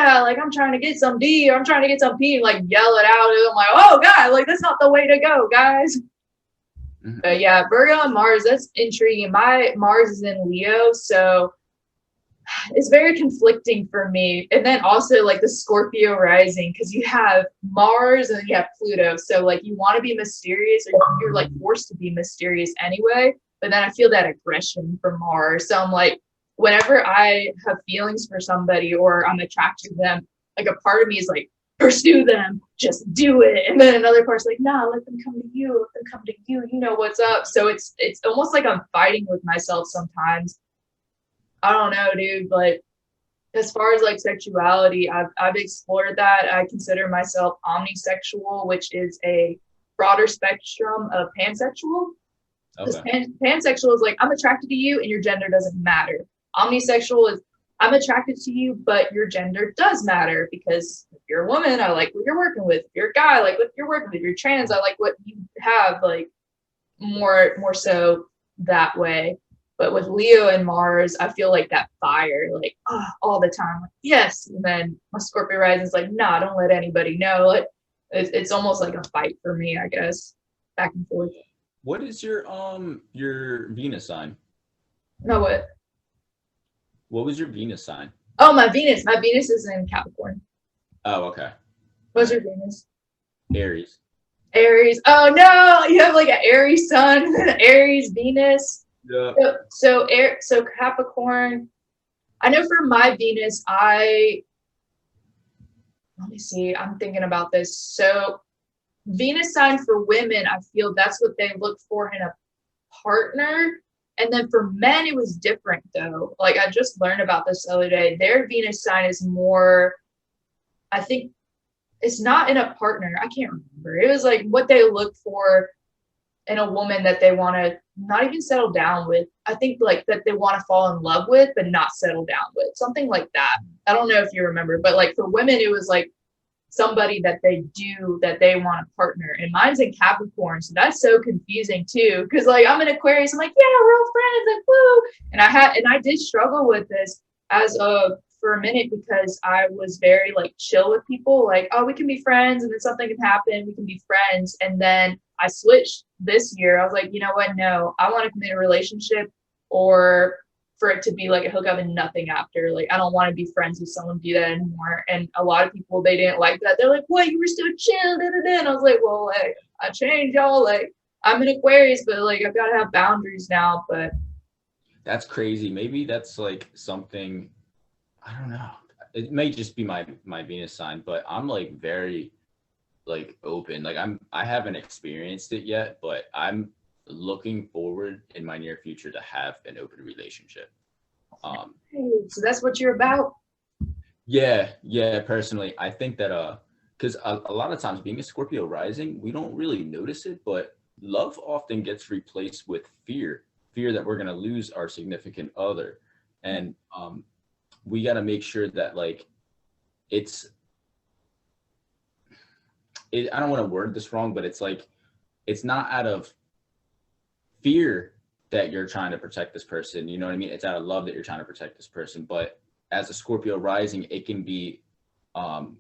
yeah, like I'm trying to get some D or I'm trying to get some P, and like yell it out. And I'm like, oh God, like that's not the way to go, guys. But yeah, Virgo and Mars, that's intriguing. My Mars is in Leo, so it's very conflicting for me. And then also like the Scorpio rising, because you have Mars and then you have Pluto. So like you want to be mysterious, or you're like forced to be mysterious anyway. But then I feel that aggression from Mars. So I'm like, whenever I have feelings for somebody or I'm attracted to them, like a part of me is like, pursue them, just do it. And then another part's like, nah, let them come to you, let them come to you. You know what's up. So it's almost like I'm fighting with myself sometimes. I don't know, dude. But as far as like sexuality, I've explored that. I consider myself omnisexual, which is a broader spectrum of pansexual. Because pansexual is like, I'm attracted to you and your gender doesn't matter. Omnisexual is, I'm attracted to you, but your gender does matter, because if you're a woman, I like what you're working with. If you're a guy, I like what you're working with. If you're trans, I like what you have, like more so that way. But with Leo and Mars, I feel like that fire, like all the time, like, yes. And then my Scorpio rising is like, nah, don't let anybody know. Like it's almost like a fight for me, I guess, back and forth. What is your Venus sign? No, what? What was your Venus sign? Oh, my Venus. My Venus is in Capricorn. Oh, okay. What's your Venus? Aries. Aries. Oh no, you have like an Aries sun and an Aries Venus. Yeah. So Capricorn. I know for my Venus, let me see. I'm thinking about this. So Venus sign for women, I feel that's what they look for in a partner. And then for men, it was different though. Like I just learned about this the other day. Their Venus sign is more, I think it's not in a partner. I can't remember. It was like what they look for in a woman that they want to not even settle down with. I think like that they want to fall in love with, but not settle down with. Something like that. I don't know if you remember, but like for women, it was like somebody that they want to partner. And mine's in Capricorn, so that's so confusing too, because like I'm in Aquarius, I'm like, yeah, we're all friends, like woo. And I did struggle with this for a minute, because I was very like chill with people, like, oh, we can be friends, and then something can happen, we can be friends. And then I switched this year. I was like, you know what, no, I want to commit a relationship, or for it to be like a hookup and nothing after. Like I don't want to be friends with someone, do that anymore. And a lot of people, they didn't like that. They're like, what, you were so chill, da, da, da. And I was like, well, like I changed, y'all. Like I'm an Aquarius, but like I've got to have boundaries now. But that's crazy. Maybe that's like something, I don't know. It may just be my Venus sign, but I'm like very like open. Like I haven't experienced it yet, but I'm looking forward in my near future to have an open relationship. So that's what you're about. Yeah, personally I think that because a lot of times being a Scorpio rising, we don't really notice it, but love often gets replaced with fear that we're going to lose our significant other. And we got to make sure that like I don't want to word this wrong, but it's like it's not out of fear that you're trying to protect this person, you know what I mean? It's out of love that you're trying to protect this person. But as a Scorpio rising, it can be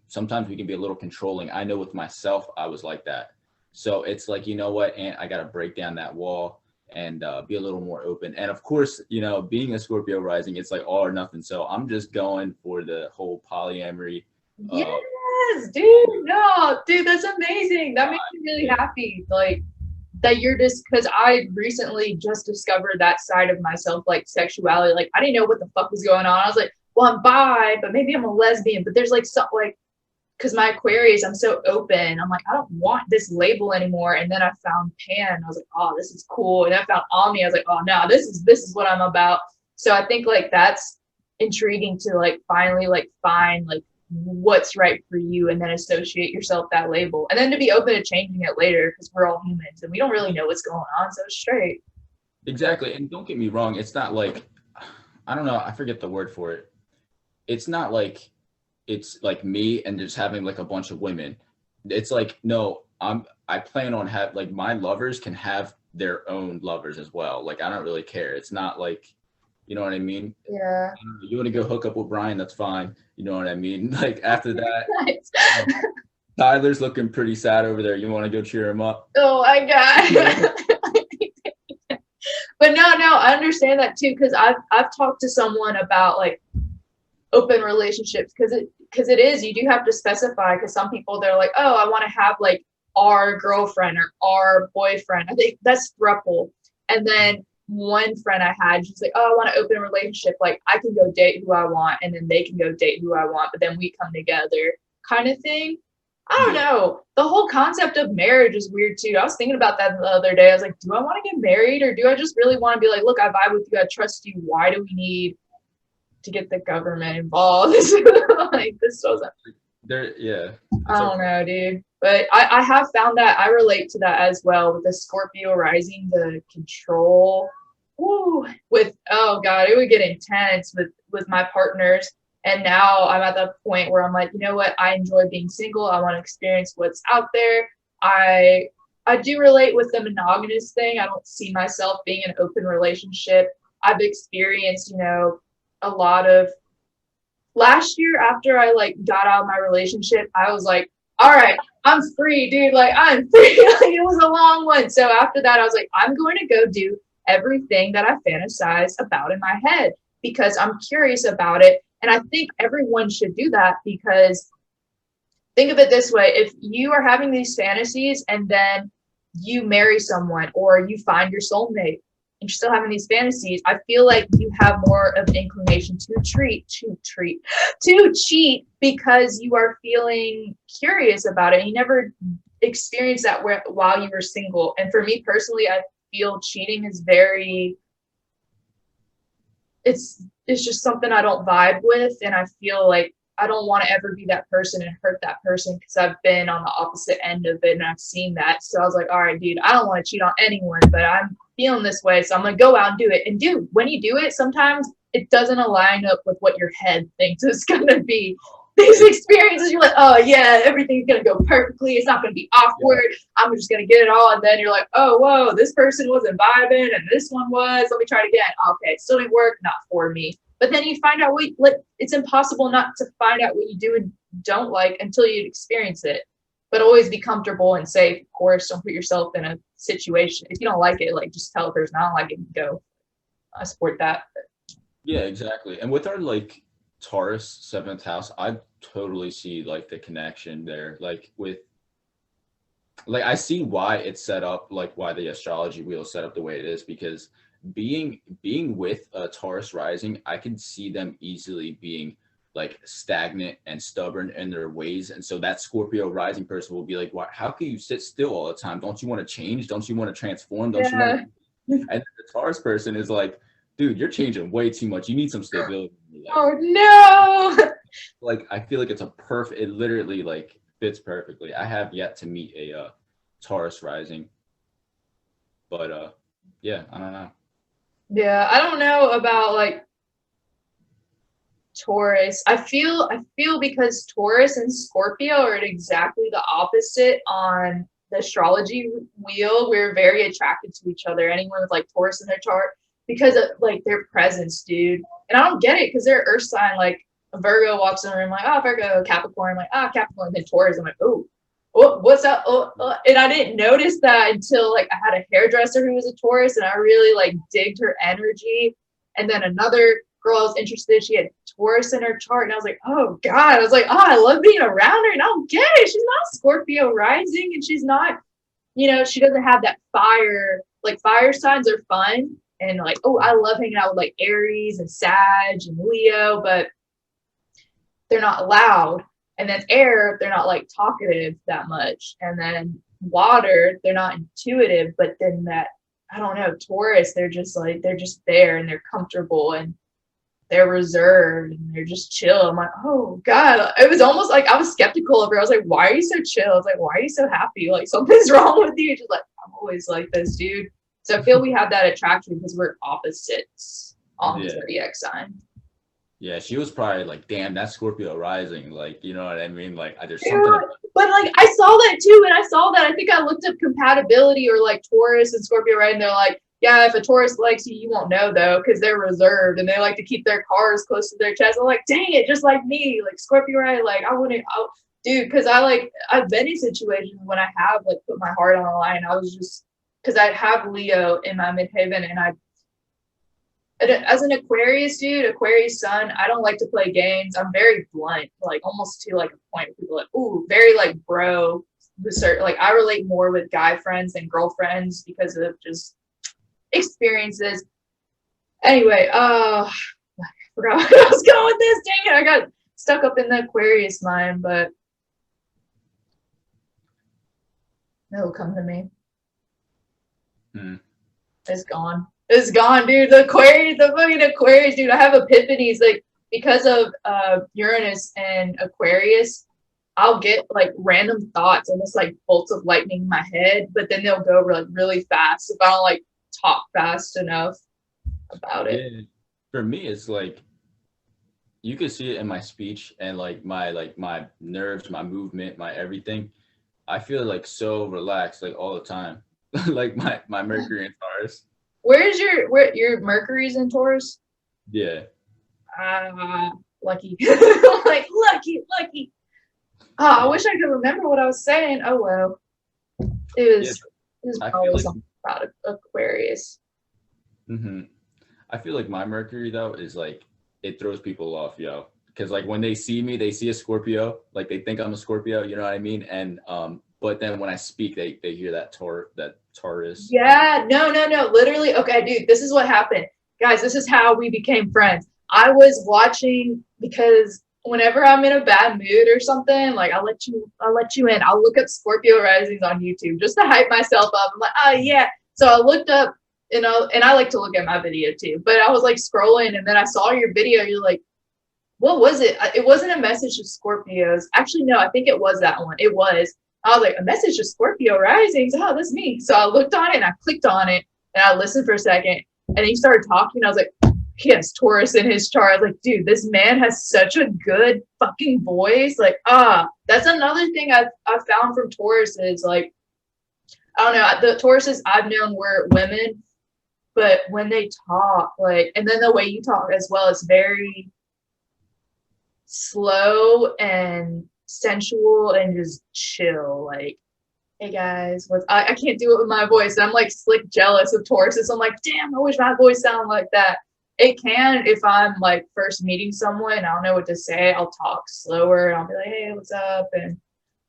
sometimes we can be a little controlling. I know with myself, I was like that. So it's like, you know what, and I got to break down that wall and be a little more open. And of course, you know, being a Scorpio rising, it's like all or nothing. So I'm just going for the whole polyamory. Yes, dude. No, dude, that's amazing. That makes me really happy. Like that you're just, because I recently just discovered that side of myself, like sexuality. Like I didn't know what the fuck was going on. I was like, well, I'm bi, but maybe I'm a lesbian. But there's like something like, because my Aquarius, I'm so open. I'm like, I don't want this label anymore. And then I found Pan. I was like, oh, this is cool. And then I found Omni. I was like, oh no, this is what I'm about. So I think like that's intriguing to like finally like find like what's right for you, and then associate yourself that label, and then to be open to changing it later, because we're all humans and we don't really know what's going on. So straight. Exactly. And don't get me wrong, it's not like, I don't know, I forget the word for it. It's not like it's like me and just having like a bunch of women. It's like, no, I plan on like my lovers can have their own lovers as well. Like I don't really care. It's not like, You know what I mean? Yeah. You want to go hook up with Brian, that's fine. You know what I mean? Like after that, Nice. Tyler's looking pretty sad over there. You want to go cheer him up? Oh my God. But no, I understand that too, because I've talked to someone about like open relationships, because it is, you do have to specify, because some people, they're like, oh, I want to have like our girlfriend or our boyfriend. I think that's throuple. And then one friend I had, she's like, oh, I want an open relationship. Like I can go date who I want, and then they can go date who I want, but then we come together kind of thing. I don't know. The whole concept of marriage is weird too. I was thinking about that the other day. I was like, do I want to get married, or do I just really want to be like, look, I vibe with you, I trust you. Why do we need to get the government involved? Like this doesn't. Yeah. I don't know, dude. But I have found that I relate to that as well with the Scorpio rising, the control. Ooh, with, oh God, it would get intense with my partners. And now I'm at the point where I'm like, you know what? I enjoy being single. I want to experience what's out there. I do relate with the monogamous thing. I don't see myself being in an open relationship. I've experienced, a lot of, last year after I like got out of my relationship, I was like, all right, I'm free, dude. Like I'm free. Like, it was a long one. So after that, I was like, I'm going to go do everything that I fantasize about in my head, because I'm curious about it. And I think everyone should do that, because think of it this way. If you are having these fantasies and then you marry someone or you find your soulmate and you're still having these fantasies, I feel like you have more of an inclination to cheat, because you are feeling curious about it. You never experienced that while you were single. And for me personally, I feel cheating is it's just something I don't vibe with, and I feel like I don't want to ever be that person and hurt that person, because I've been on the opposite end of it and I've seen that. So I was like, all right, dude, I don't want to cheat on anyone, but I'm feeling this way, so I'm gonna go out and do it. And dude, when you do it, sometimes it doesn't align up with what your head thinks it's gonna be. These experiences, you're like, oh yeah, everything's gonna go perfectly, it's not gonna be awkward, I'm just gonna get it all. And then you're like, oh whoa, this person wasn't vibing and this one was, let me try it again. Okay, it still didn't work, not for me. But then you find out it's impossible not to find out what you do and don't like until you experience it. But always be comfortable and safe, of course. Don't put yourself in a situation. If you don't like it, like just tell the person I don't like it and go. I support that. Yeah, exactly. And with our like Taurus 7th house, I totally see like the connection there. Like I see why it's set up, like why the astrology wheel is set up the way it is, because being with a Taurus rising, I can see them easily being like stagnant and stubborn in their ways. And so that Scorpio rising person will be like, why, how can you sit still all the time? Don't you want to change? Don't you want to transform? Don't you want to? And the Taurus person is like, dude, you're changing way too much. You need some stability. Oh no. Like I feel like it literally like fits perfectly. I have yet to meet a Taurus rising, but yeah, I don't know. Yeah, I don't know about like Taurus. I feel because Taurus and Scorpio are exactly the opposite on the astrology wheel. We're very attracted to each other. Anyone with like Taurus in their chart, because of like their presence, dude. And I don't get it, because they're earth sign. Like a Virgo walks in the room, like, oh, Virgo. Capricorn, like, oh, Capricorn. Then Taurus, I'm like, oh, what's up? And I didn't notice that until like I had a hairdresser who was a Taurus, and I really like digged her energy. And then another girl I was interested, she had Taurus in her chart, and I was like, oh God. I was like, oh, I love being around her, and I don't get it. She's not Scorpio rising, and she's not, she doesn't have that fire. Like fire signs are fun, and like, oh, I love hanging out with like Aries and Sag and Leo, but they're not loud. And then air, they're not like talkative that much. And then water, they're not intuitive. But then that, I don't know, Taurus, they're just there, and they're comfortable, and they're reserved, and they're just chill. I'm like, oh God. It was almost like I was skeptical of her. I was like, why are you so chill? I was like, why are you so happy? Like something's wrong with you. She's like, I'm always like this, dude. So I feel we have that attraction because we're opposites on the zodiac sign. Yeah, she was probably like, damn, that's Scorpio rising. Like, you know what I mean? Like, there's something. But like, I saw that too. And I saw that, I think I looked up compatibility or like Taurus and Scorpio, right? And they're like, yeah, if a Taurus likes you, you won't know though, because they're reserved and they like to keep their cards close to their chest. I'm like, dang it, just like me, like Scorpio, right? Like I wouldn't, dude, because I've been in situations when I have like put my heart on the line. I was just, because I have Leo in my midheaven, and as an Aquarius dude, Aquarius sun, I don't like to play games. I'm very blunt, like almost to like a point. People like, ooh, very like bro. Like I relate more with guy friends than girlfriends because of just experiences. Anyway, I forgot where I was going with this. Dang it, I got stuck up in the Aquarius mind, but it'll come to me. It's gone. It's gone, dude. The fucking Aquarius, dude. I have epiphanies, like, because of Uranus and Aquarius. I'll get like random thoughts, almost like bolts of lightning in my head, but then they'll go like really fast if I don't like talk fast enough about it. Yeah. For me, it's like you could see it in my speech and like my nerves, my movement, my everything. I feel like so relaxed like all the time. Like my Mercury in Taurus. Where's your Mercury's in Taurus? Yeah. Lucky. Like lucky. Oh, I wish I could remember what I was saying. Oh well. It was probably like, something about Aquarius. I feel like my Mercury though is like it throws people off, yo. Because like when they see me, they see a Scorpio, like they think I'm a Scorpio, you know what I mean? And but then when I speak, they hear that Taurus. Yeah, no. Literally, okay, dude, this is what happened. Guys, this is how we became friends. I was watching, because whenever I'm in a bad mood or something, like I'll let you in. I'll look up Scorpio Risings on YouTube just to hype myself up. I'm like, oh yeah. So I looked up, and I like to look at my video too. But I was like scrolling, and then I saw your video. You're like, what was it? It wasn't a message to Scorpios. Actually, no, I think it was that one. It was. I was like, a message to Scorpio Risings. Oh, that's me. So I looked on it and I clicked on it and I listened for a second. And he started talking. I was like, he has Taurus in his chart. I was like, dude, this man has such a good fucking voice. Like, that's another thing I've found from Taurus is like, I don't know, the Tauruses I've known were women, but when they talk, like, and then the way you talk as well is very slow and sensual and just chill. Like, hey guys, I can't do it with my voice. I'm like slick jealous of Tauruses. I'm like, damn, I wish my voice sounded like that. It can, if I'm like first meeting someone, I don't know what to say, I'll talk slower and I'll be like, hey, what's up?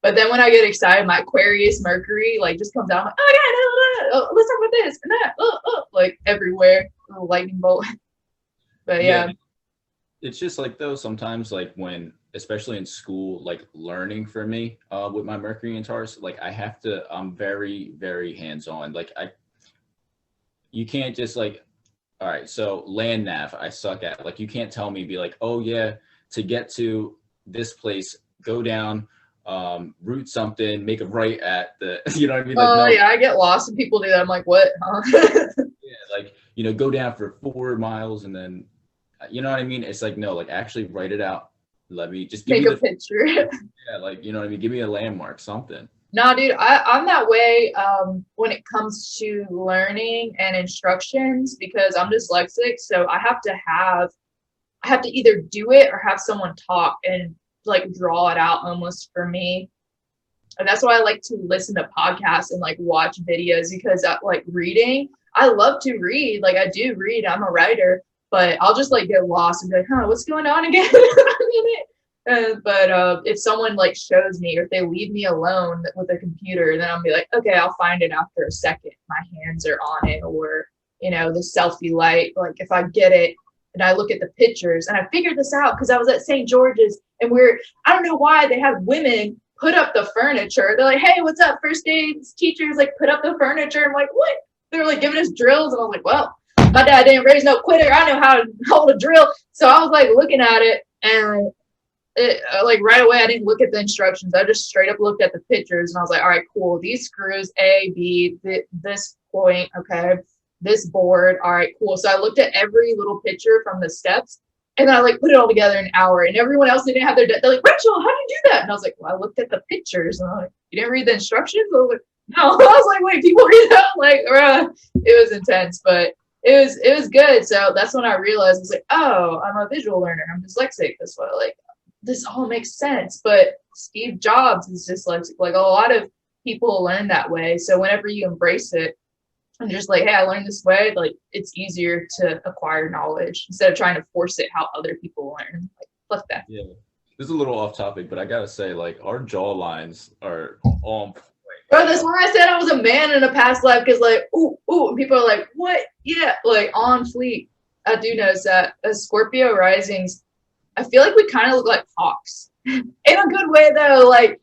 But then when I get excited, my Aquarius Mercury like just comes out. I'm like, oh yeah, let's talk about this and that, like everywhere, a lightning bolt. But yeah. It's just like though sometimes like when, especially in school, like learning for me with my Mercury and Taurus, like I'm very, very hands-on. Like you can't just like, all right, so land nav, I suck at. Like you can't tell me, be like, oh yeah, to get to this place, go down, route something, make a right at the, you know what I mean? Like, no. Yeah, I get lost and people do that. I'm like, what? Huh? Yeah, like, go down for 4 miles and then, you know what I mean? It's like, no, like actually write it out. Let me just give make a picture. Yeah, like, you know what I mean? Give me a landmark, something. No, dude, I'm that way when it comes to learning and instructions because I'm dyslexic. So I have to either do it or have someone talk and like draw it out almost for me. And that's why I like to listen to podcasts and like watch videos because like reading, I love to read. Like I do read, I'm a writer, but I'll just like get lost and be like, what's going on again? But if someone like shows me or if they leave me alone with a computer, then I'll be like, okay, I'll find it after a second. My hands are on it, or the selfie light. Like if I get it and I look at the pictures, and I figured this out because I was at St. George's and I don't know why they have women put up the furniture. They're like, hey, what's up? First aid teachers like put up the furniture. I'm like, what? They're like giving us drills, and I was like, well, my dad didn't raise no quitter. I know how to hold a drill. So I was like looking at it and like right away, I didn't look at the instructions. I just straight up looked at the pictures and I was like, all right, cool. These screws, A, B, this point, okay, this board, all right, cool. So I looked at every little picture from the steps and then I like put it all together in an hour. And everyone else didn't have they're like, Rachel, how do you do that? And I was like, well, I looked at the pictures. And I'm like, you didn't read the instructions? I was like, No, I was like, wait, people read that? Like, it was intense, but it was good. So that's when I realized, I was like, oh, I'm a visual learner. I'm dyslexic. That's why, like, this all makes sense. But Steve Jobs is dyslexic. Like, a lot of people learn that way. So whenever you embrace it and just like, hey, I learned this way, like, it's easier to acquire knowledge instead of trying to force it how other people learn. Like, fuck that. Yeah. This is a little off topic, but I gotta say, like, our jaw lines are on point. Bro, that's where I said I was a man in a past life, because like, ooh, and people are like, what? Yeah, like on fleek. I do notice that as Scorpio risings, I feel like we kind of look like hawks in a good way though. Like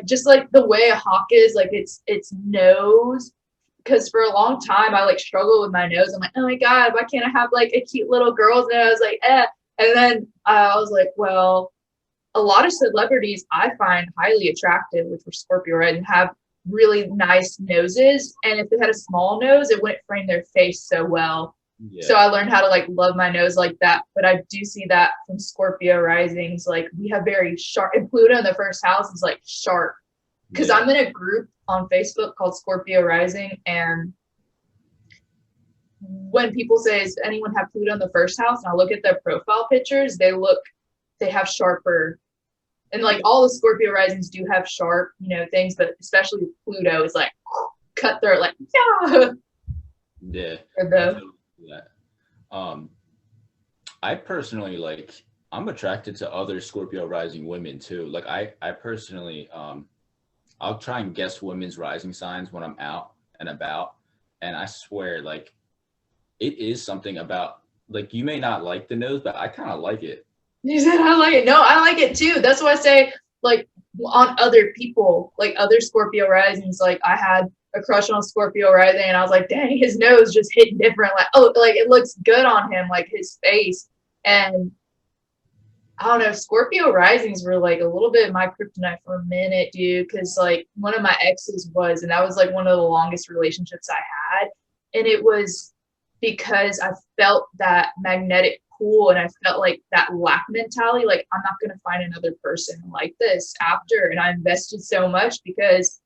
just like the way a hawk is, like its nose. Because for a long time I like struggled with my nose. I'm like, oh my god, why can't I have like a cute little girl's nose? Like, and then I was like, well, a lot of celebrities I find highly attractive, which were Scorpio rising, have really nice noses, and if they had a small nose, it wouldn't frame their face so well. Yeah. So I learned how to like love my nose like that. But I do see that from Scorpio risings, like we have very sharp, and Pluto in the first house is like sharp. Because I'm in a group on Facebook called Scorpio Rising, and when people say, does anyone have Pluto in the first house, and I look at their profile pictures, they have sharper. And like all the Scorpio risings do have sharp, things, but especially Pluto is like cutthroat, like yeah. I personally like. I'm attracted to other Scorpio rising women too. Like I personally, I'll try and guess women's rising signs when I'm out and about, and I swear, like, it is something about, like, you may not like the nose, but I kind of like it. You said I like it. No, I like it too. That's why I say, like, on other people, like other Scorpio risings, like I had a crush on Scorpio rising, and I was like, dang, his nose just hit different. Like, oh, like it looks good on him, like his face. And I don't know, Scorpio risings were like a little bit of my kryptonite for a minute, dude. Because like one of my exes was, and that was like one of the longest relationships I had, and it was because I felt that magnetic pull, and I felt like that lack mentality, like I'm not going to find another person like this after. And I invested so much because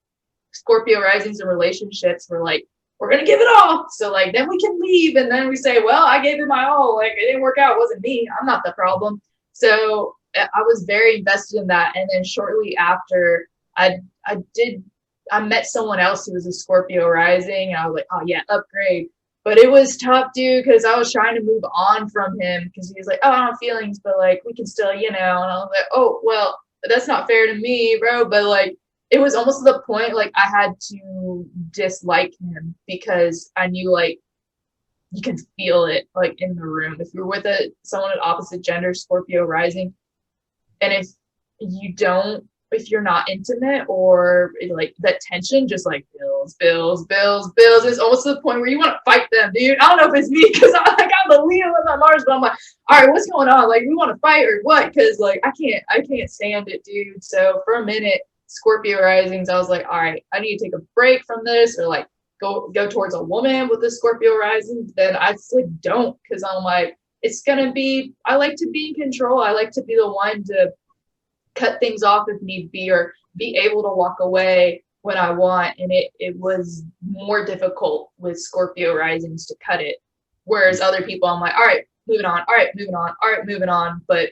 Scorpio risings and relationships were like, we're going to give it all, so like then we can leave, and then we say, well, I gave it my all, like it didn't work out, it wasn't me, I'm not the problem. So I was very invested in that. And then shortly after, I met someone else who was a Scorpio rising, and I was like, oh yeah, upgrade. But it was tough, dude, because I was trying to move on from him, because he was like, oh, I don't have feelings, but like we can still, and I was like, oh, well, that's not fair to me, bro. But like it was almost to the point like I had to dislike him, because I knew like you can feel it like in the room if you're with someone of opposite gender, Scorpio rising, and if you're not intimate, or like that tension just like builds. It's almost to the point where you want to fight them, dude. I don't know if it's me, because I'm the Leo with my Mars, but I'm like, all right, what's going on? Like, we want to fight or what? Because like I can't stand it, dude. So for a minute, Scorpio risings, I was like, all right, I need to take a break from this, or like go towards a woman with a Scorpio rising. Then I just like don't, because I'm like, it's gonna be, I like to be in control. I like to be the one to cut things off if need be, or be able to walk away when I want. And it was more difficult with Scorpio risings to cut it. Whereas other people, I'm like, all right, moving on. All right, moving on. All right, moving on. But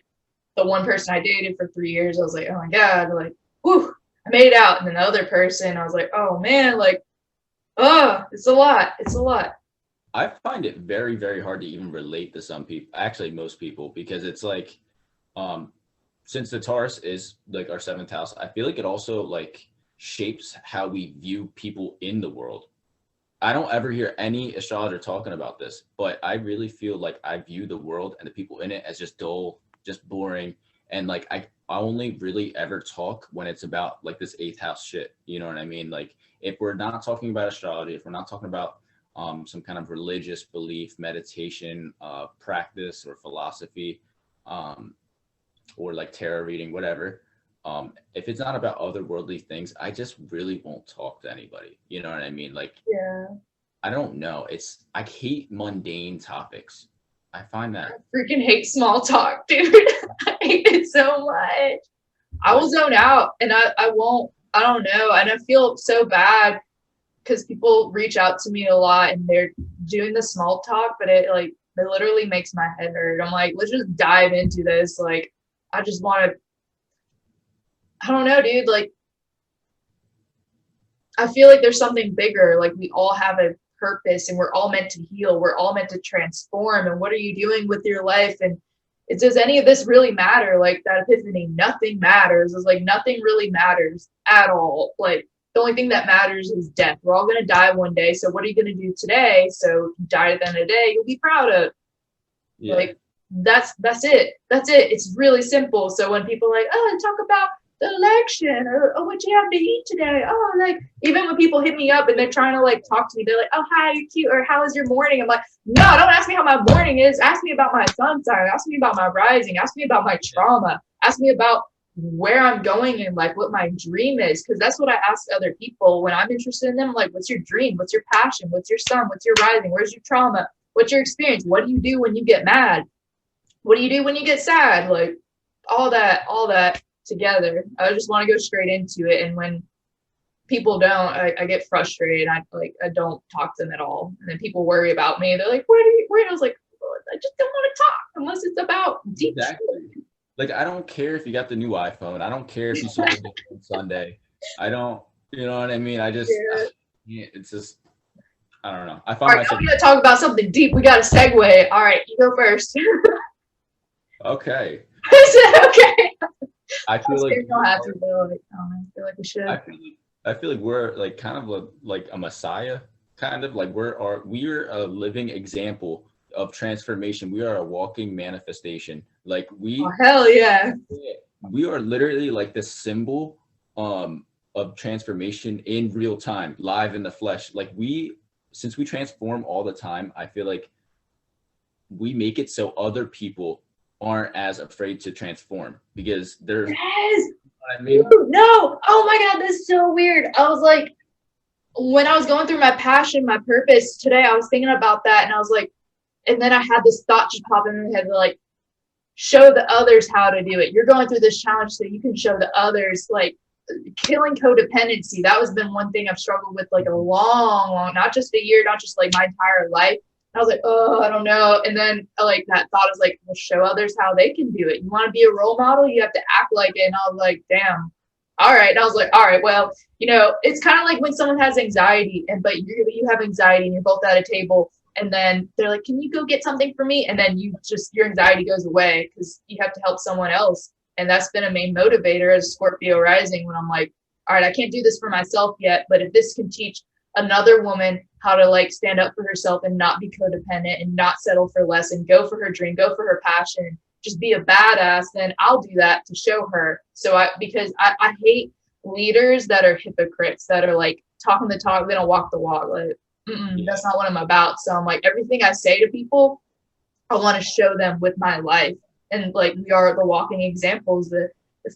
the one person I dated for 3 years, I was like, oh my God, like, whew, I made it out. And then the other person, I was like, oh man, like, it's a lot. It's a lot. I find it very, very hard to even relate to some people, actually most people, because it's like, since the Taurus is like our 7th house, I feel like it also like shapes how we view people in the world. I don't ever hear any astrologer talking about this, but I really feel like I view the world and the people in it as just dull, just boring. And like, I only really ever talk when it's about like this 8th house shit. You know what I mean? Like if we're not talking about astrology, if we're not talking about some kind of religious belief, meditation, practice, or philosophy, or like tarot reading, whatever. If it's not about otherworldly things, I just really won't talk to anybody. You know what I mean? Like, yeah, I don't know. I hate mundane topics. I find that I freaking hate small talk, dude. I hate it so much. I will zone out, and I don't know. And I feel so bad because people reach out to me a lot and they're doing the small talk, but it literally makes my head hurt. I'm like, let's just dive into this. Like, I just want to, I don't know, dude. Like, I feel like there's something bigger. Like, we all have a purpose and we're all meant to heal. We're all meant to transform. And what are you doing with your life? And does any of this really matter? Like, that epiphany, nothing matters. It's like, nothing really matters at all. Like, the only thing that matters is death. We're all going to die one day. So what are you going to do today? So if you die at the end of the day, you'll be proud of. Yeah. Like, that's it. That's it. It's really simple. So when people are like, oh, talk about the election or what you have to eat today. Oh, like, even when people hit me up and they're trying to like talk to me, they're like, oh, hi, you're cute, or how is your morning? I'm like, no, don't ask me how my morning is. Ask me about my sun sign. Ask me about my rising. Ask me about my trauma. Ask me about where I'm going and like what my dream is. Because that's what I ask other people when I'm interested in them. Like, what's your dream? What's your passion? What's your sun? What's your rising? Where's your trauma? What's your experience? What do you do when you get mad? What do you do when you get sad? Like, all that together. I just want to go straight into it. And when people don't, I get frustrated. I don't talk to them at all. And then people worry about me. They're like, where? I was like, I just don't want to talk unless it's about deep shit. Like, I don't care if you got the new iPhone. I don't care if you sold it on Sunday. I don't, you know what I mean? I just, it's just, I don't know. I find myself. Now we gotta talk about something deep. We got to segue. All right, you go first. Okay. I said okay. I feel like we don't have to, but like, I feel like we should. I feel like we're like kind of like a messiah, kind of like we're a living example of transformation. We are a walking manifestation. Like hell yeah. We are literally like the symbol of transformation in real time, live in the flesh. Like since we transform all the time, I feel like we make it so other people aren't as afraid to transform because they're yes. You know I mean? No, oh my god, this is so weird. I was like, when I was going through my passion, my purpose today, I was thinking about that and I was like, and then I had this thought just pop in my head, like, show the others how to do it. You're going through this challenge so you can show the others, like, killing codependency. That has been one thing I've struggled with like a long, not just a year, not just like my entire life. I was like, oh, I don't know. And then like that thought is like, well, show others how they can do it. You want to be a role model, you have to act like it. And I was like, damn. All right. And I was like, all right, well, you know, it's kind of like when someone has anxiety but you have anxiety and you're both at a table and then they're like, can you go get something for me? And then your anxiety goes away because you have to help someone else. And that's been a main motivator as Scorpio rising when I'm like, all right, I can't do this for myself yet, but if this can teach another woman how to like stand up for herself and not be codependent and not settle for less and go for her dream, go for her passion, just be a badass, then I'll do that to show her. So because I hate leaders that are hypocrites, that are like talking the talk, they don't walk the walk. Like, that's not what I'm about. So I'm like, everything I say to people, I want to show them with my life. And like, we are the walking examples, the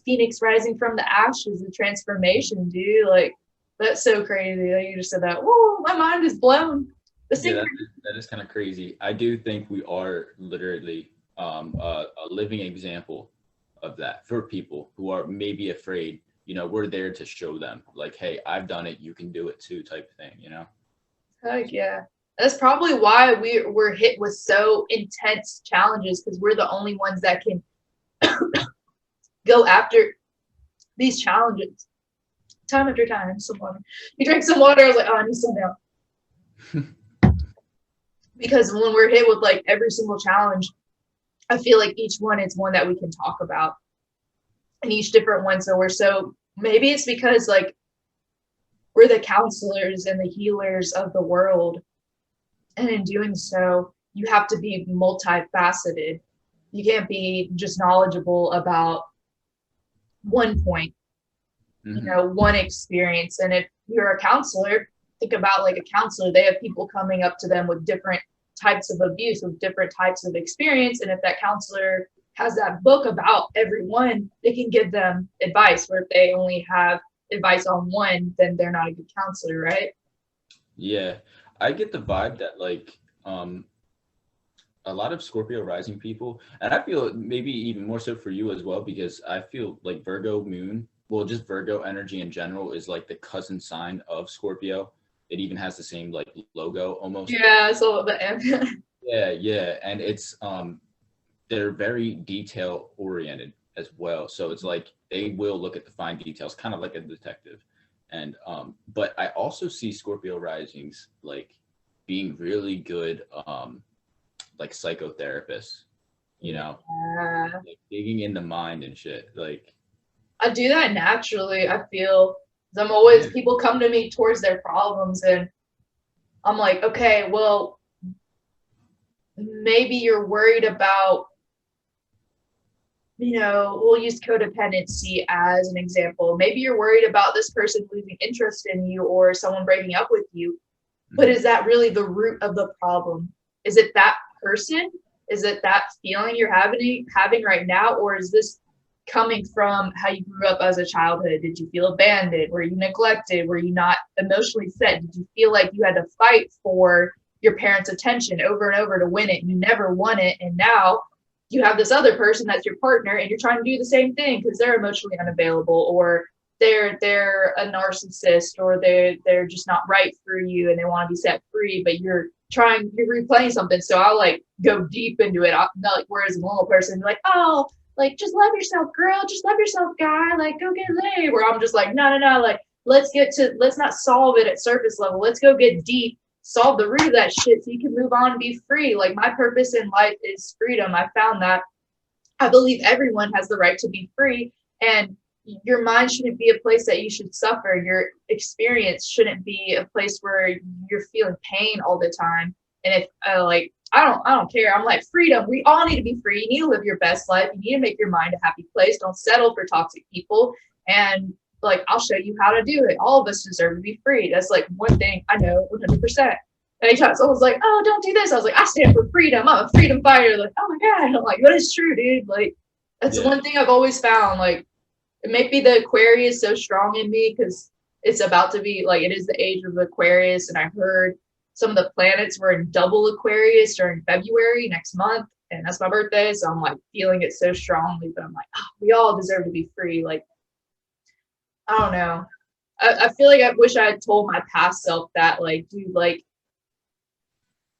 phoenix rising from the ashes, the transformation, dude. Like, that's so crazy. Like, you just said that. Whoa, my mind is blown. That is kind of crazy. I do think we are literally a living example of that for people who are maybe afraid. You know, we're there to show them like, hey, I've done it, you can do it too, type of thing, you know? Heck yeah. That's probably why we're hit with so intense challenges, because we're the only ones that can go after these challenges time after time. Some water. You drank some water. I was like, oh, I need some now. Because when we're hit with like every single challenge, I feel like each one is one that we can talk about, and each different one. So maybe it's because like we're the counselors and the healers of the world. And in doing so, you have to be multifaceted. You can't be just knowledgeable about one point, you know, one experience. And if you're a counselor, think about like a counselor, they have people coming up to them with different types of abuse, with different types of experience. And if that counselor has that book about everyone, they can give them advice. Where if they only have advice on one, then they're not a good counselor, right? Yeah. I get the vibe that like a lot of Scorpio rising people, and I feel maybe even more so for you as well, because I feel like Virgo moon, well, just Virgo energy in general is like the cousin sign of Scorpio. It even has the same like logo almost. Yeah, so the M. Yeah, and it's they're very detail oriented as well. So it's like they will look at the fine details, kind of like a detective. And but I also see Scorpio risings like being really good like psychotherapists, you know, Yeah. like digging in the mind and shit. Like I do that naturally, I feel. 'Cause I'm always, people come to me towards their problems, and I'm like, okay, well, maybe you're worried about, we'll use codependency as an example. Maybe you're worried about this person losing interest in you or someone breaking up with you. But is that really the root of the problem? Is it that person? Is it that feeling you're having right now? Or is this coming from how you grew up as a childhood? Did you feel abandoned? Were you neglected? Were you not emotionally fed? Did you feel like you had to fight for your parents' attention over and over to win it? You never won it. And now you have this other person that's your partner, and you're trying to do the same thing because they're emotionally unavailable, or they're a narcissist, or they're just not right for you and they want to be set free, but you're replaying something. So I'll like go deep into it. I'll, not like, whereas a normal person like, oh, like just love yourself, girl, just love yourself, guy, like go get laid. Where I'm just like, no, like let's not solve it at surface level. Let's go get deep, solve the root of that shit so you can move on and be free. Like my purpose in life is freedom. I found that. I believe everyone has the right to be free, and your mind shouldn't be a place that you should suffer. Your experience shouldn't be a place where you're feeling pain all the time. And if I don't care. I'm like, freedom. We all need to be free. You need to live your best life. You need to make your mind a happy place. Don't settle for toxic people. And like, I'll show you how to do it. All of us deserve to be free. That's like one thing I know 100%. Anytime someone's like, oh, don't do this, I was like, I stand for freedom. I'm a freedom fighter. Like, oh my God. I'm like, that is true, dude. Like, that's one thing I've always found. Like, it may be the Aquarius so strong in me because it's about to be like, it is the age of Aquarius. And I heard some of the planets were in double Aquarius during February next month. And that's my birthday. So I'm like feeling it so strongly, but I'm like, oh, we all deserve to be free. Like, I don't know. I feel like I wish I had told my past self that, like, dude, like,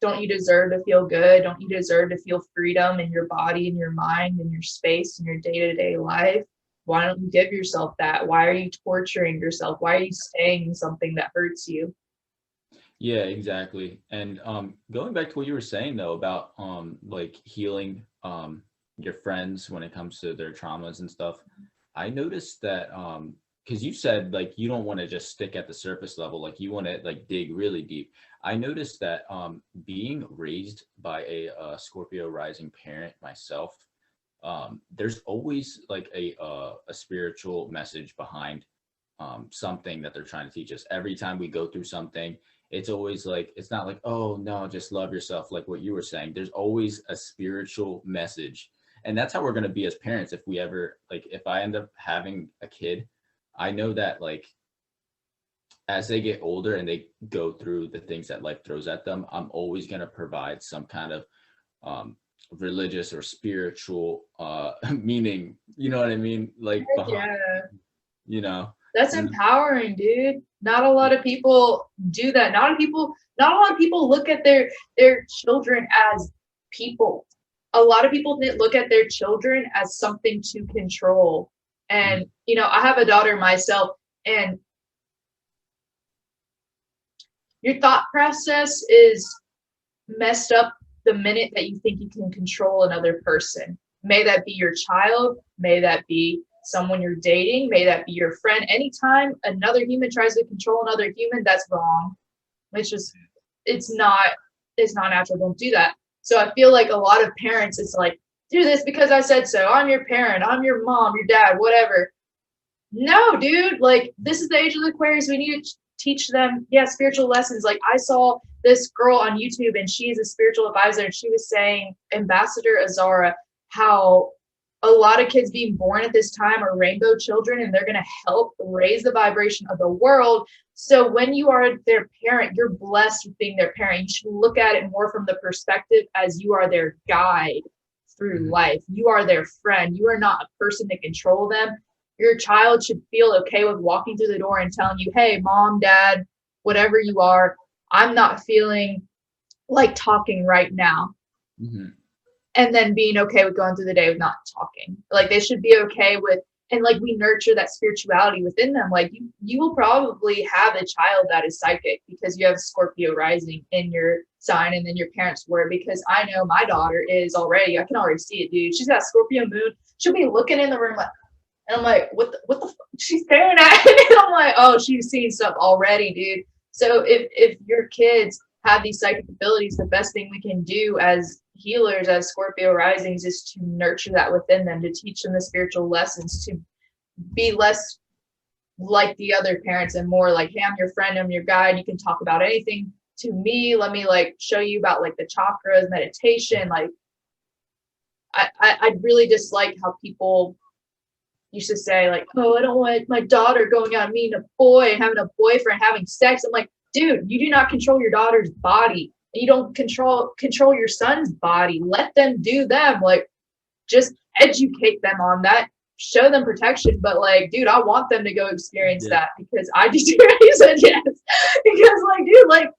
don't you deserve to feel good? Don't you deserve to feel freedom in your body and your mind and your space and your day-to-day life? Why don't you give yourself that? Why are you torturing yourself? Why are you staying in something that hurts you? Yeah, exactly. And going back to what you were saying though about like healing your friends when it comes to their traumas and stuff, I noticed that because you said like you don't want to just stick at the surface level, like you want to like dig really deep. I noticed that being raised by a Scorpio rising parent myself, there's always like a spiritual message behind something that they're trying to teach us. Every time we go through something, it's always like, it's not like, oh no, just love yourself, like what you were saying. There's always a spiritual message. And that's how we're going to be as parents. If we ever, like, if I end up having a kid, I know that like as they get older and they go through the things that life throws at them, I'm always going to provide some kind of religious or spiritual meaning, you know what I mean? Like, behind, you know, that's empowering, dude. Not a lot of people do that. Not a lot of people look at their children as people. A lot of people look at their children as something to control. And you know, I have a daughter myself, and your thought process is messed up the minute that you think you can control another person. May that be your child, may that be someone you're dating, may that be your friend. Anytime another human tries to control another human, that's wrong. It's not natural. Don't do that. So I feel like a lot of parents, it's like, do this because I said so. I'm your parent, I'm your mom, your dad, whatever. No, dude, like, this is the age of the Aquarius. We need to teach them, spiritual lessons. Like, I saw this girl on YouTube, and she is a spiritual advisor, and she was saying, Ambassador Azara, how a lot of kids being born at this time are rainbow children, and they're going to help raise the vibration of the world. So when you are their parent, you're blessed with being their parent. You should look at it more from the perspective as you are their guide through life. You are their friend. You are not a person to control them. Your child should feel okay with walking through the door and telling you, hey, mom, dad, whatever you are, I'm not feeling like talking right now. Mm-hmm. And then being okay with going through the day with not talking. Like they should be okay with, and like we nurture that spirituality within them. Like you will probably have a child that is psychic because you have Scorpio rising in your sign, and then your parents were, because I know my daughter is already, I can already see it, dude. She's got Scorpio moon. She'll be looking in the room like, and I'm like, what the fuck? She's staring at me. And I'm like, oh, she's seen stuff already, dude. So if your kids have these psychic abilities, the best thing we can do as healers, as Scorpio risings, is to nurture that within them, to teach them the spiritual lessons, to be less like the other parents and more like, hey, I'm your friend, I'm your guide, you can talk about anything to me, let me like show you about like the chakras, meditation. Like I really dislike how people used to say like, oh, I don't want my daughter going out and meeting a boy and having a boyfriend, having sex. I'm like, dude, you do not control your daughter's body. You don't control your son's body. Let them do them. Like, just educate them on that. Show them protection. But like, dude, I want them to go experience that, because I just you said yes. Because like, dude, like,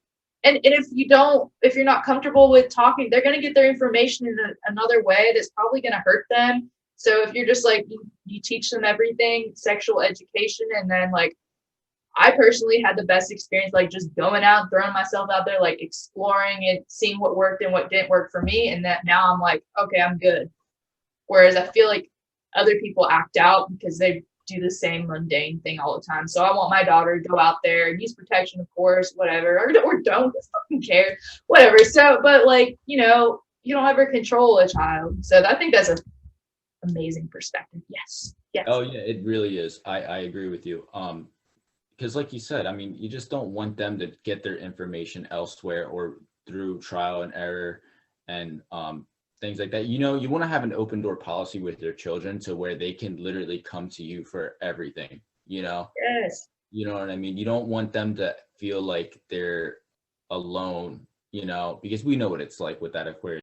and if you're not comfortable with talking, they're gonna get their information in another way that's probably gonna hurt them. So if you're just like, you teach them everything, sexual education, and then like, I personally had the best experience, like just going out and throwing myself out there, like exploring and seeing what worked and what didn't work for me. And that now I'm like, okay, I'm good. Whereas I feel like other people act out because they do the same mundane thing all the time. So I want my daughter to go out there and use protection, of course, whatever, or don't, just fucking care, whatever. So, but like, you don't ever control a child. So I think that's an amazing perspective. Yes. Oh yeah, it really is. I agree with you. Because like you said, I mean, you just don't want them to get their information elsewhere or through trial and error and things like that. You want to have an open door policy with your children to where they can literally come to you for everything, Yes. You know what I mean? You don't want them to feel like they're alone, because we know what it's like with that Aquarius